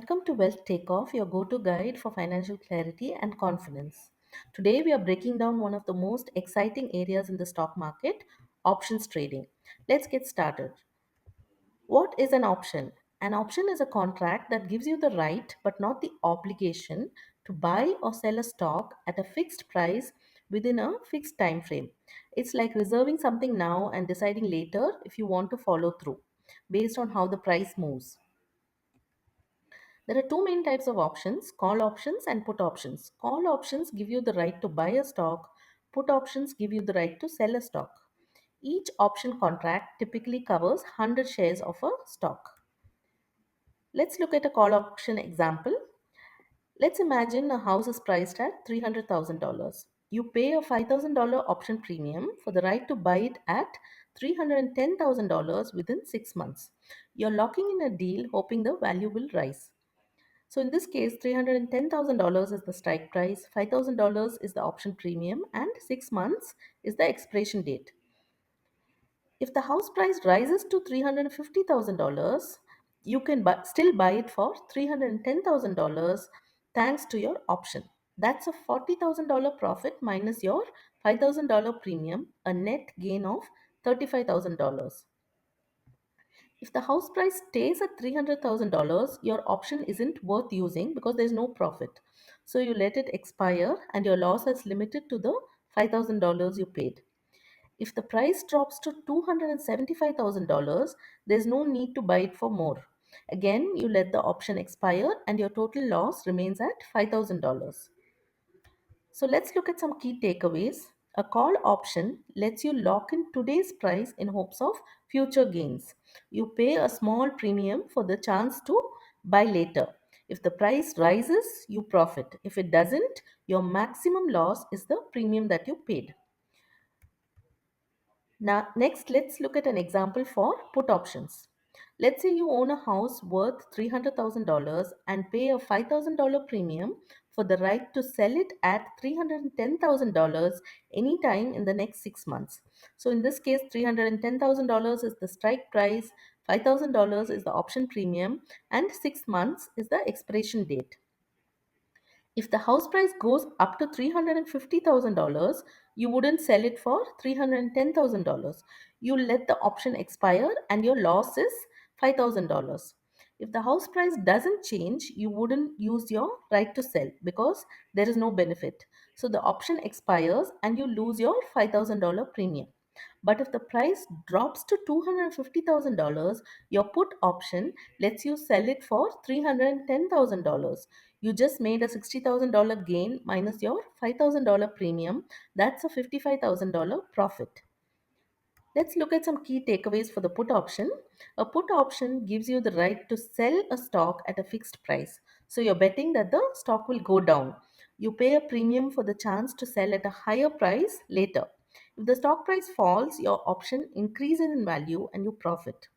Welcome to Wealth Takeoff, your go to guide for financial clarity and confidence. Today, we are breaking down one of the most exciting areas in the stock market, options trading. Let's get started. What is an option? An option is a contract that gives you the right but not the obligation to buy or sell a stock at a fixed price within a fixed time frame. It's like reserving something now and deciding later if you want to follow through based on how the price moves. There are two main types of options, call options and put options. Call options give you the right to buy a stock, put options give you the right to sell a stock. Each option contract typically covers 100 shares of a stock. Let's look at a call option example. Let's imagine a house is priced at $300,000. You pay a $5,000 option premium for the right to buy it at $310,000 within 6 months. You're locking in a deal hoping the value will rise. So in this case, $310,000 is the strike price, $5,000 is the option premium, and 6 months is the expiration date. If the house price rises to $350,000, you can still buy it for $310,000 thanks to your option. That's a $40,000 profit minus your $5,000 premium, a net gain of $35,000. If the house price stays at $300,000, your option isn't worth using because there's no profit. So you let it expire and your loss is limited to the $5,000 you paid. If the price drops to $275,000, there's no need to buy it for more. Again, you let the option expire and your total loss remains at $5,000. So let's look at some key takeaways. A call option lets you lock in today's price in hopes of future gains. You pay a small premium for the chance to buy later. If the price rises, you profit. If it doesn't, your maximum loss is the premium that you paid. Now, next, let's look at an example for put options. Let's say you own a house worth $300,000 and pay a $5,000 premium for the right to sell it at $310,000 anytime in the next 6 months. So, in this case, $310,000 is the strike price, $5,000 is the option premium, and 6 months is the expiration date. If the house price goes up to $350,000, you wouldn't sell it for $310,000. You let the option expire and your loss is $5,000. If the house price doesn't change, you wouldn't use your right to sell because there is no benefit. So the option expires and you lose your $5,000 premium. But if the price drops to $250,000, your put option lets you sell it for $310,000. You just made a $60,000 gain minus your $5,000 premium. That's a $55,000 profit. Let's look at some key takeaways for the put option. A put option gives you the right to sell a stock at a fixed price. So you're betting that the stock will go down. You pay a premium for the chance to sell at a higher price later. If the stock price falls, your option increases in value and you profit.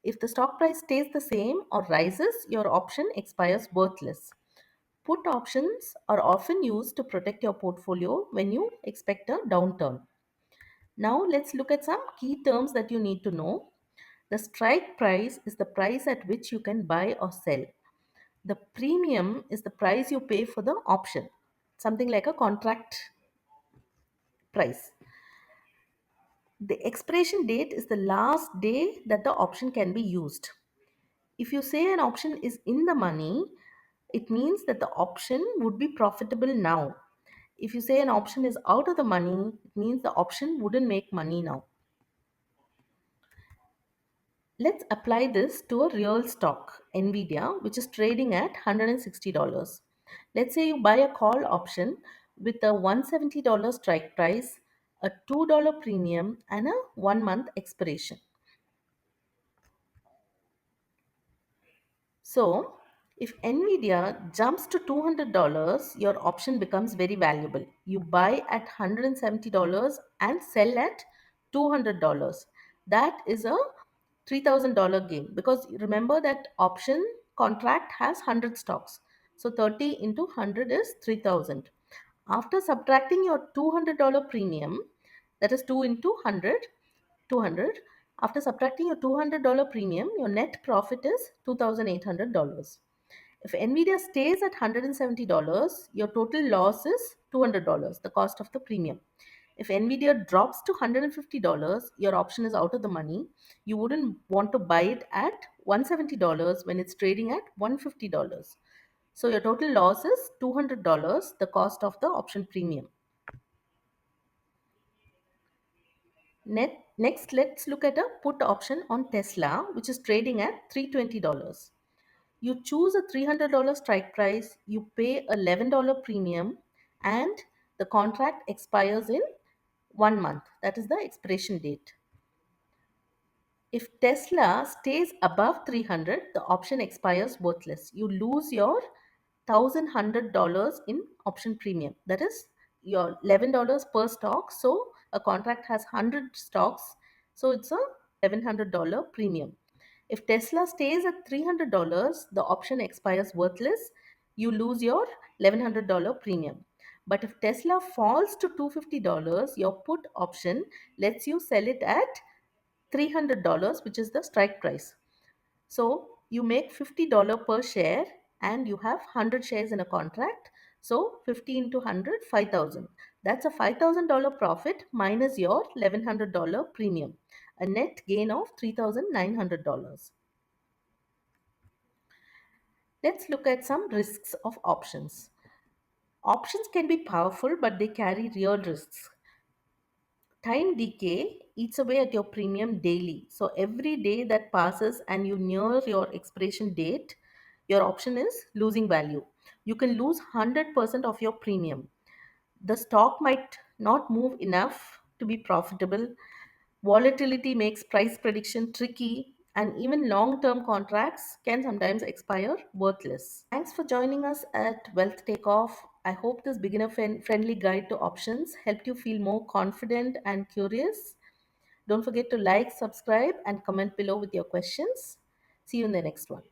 If the stock price stays the same or rises, your option expires worthless. Put options are often used to protect your portfolio when you expect a downturn. Now, let's look at some key terms that you need to know. The strike price is the price at which you can buy or sell. The premium is the price you pay for the option, something like a contract price. The expiration date is the last day that the option can be used. If you say an option is in the money, it means that the option would be profitable now. If you say an option is out of the money, it means the option wouldn't make money now. Let's apply this to a real stock, Nvidia, which is trading at $160. Let's say you buy a call option with a $170 strike price, a $2 premium, and a 1 month expiration. So, if Nvidia jumps to $200, your option becomes very valuable. You buy at $170 and sell at $200. That is a $3,000 gain because remember that option contract has 100 stocks. So 30 into 100 is 3,000. After subtracting your $200 premium, that is 2 into 100, 200. After subtracting your $200 premium, your net profit is $2,800. If Nvidia stays at $170, your total loss is $200, the cost of the premium. If Nvidia drops to $150, your option is out of the money. You wouldn't want to buy it at $170 when it's trading at $150. So your total loss is $200, the cost of the option premium. Next, let's look at a put option on Tesla, which is trading at $320. You choose a $300 strike price, you pay a $11 premium, and the contract expires in 1 month. That is the expiration date. If Tesla stays above 300, the option expires worthless. You lose your $1,100 in option premium. That is your $11 per stock. So a contract has 100 stocks. So it's a $1,100 premium. If Tesla stays at $300, the option expires worthless. You lose your $1,100 premium. But if Tesla falls to $250, your put option lets you sell it at $300, which is the strike price. So you make $50 per share and you have 100 shares in a contract. So 50 into 100, 5,000. That's a $5,000 profit minus your $1,100 premium, a net gain of $3,900. Let's look at some risks of options. Options can be powerful, but they carry real risks. Time decay eats away at your premium daily. So every day that passes and you near your expiration date, your option is losing value. You can lose 100% of your premium. The stock might not move enough to be profitable. Volatility makes price prediction tricky, and even long term contracts can sometimes expire worthless. Thanks for joining us at Wealth Takeoff. I hope this beginner friendly guide to options helped you feel more confident and curious. Don't forget to like, subscribe, and comment below with your questions. See you in the next one.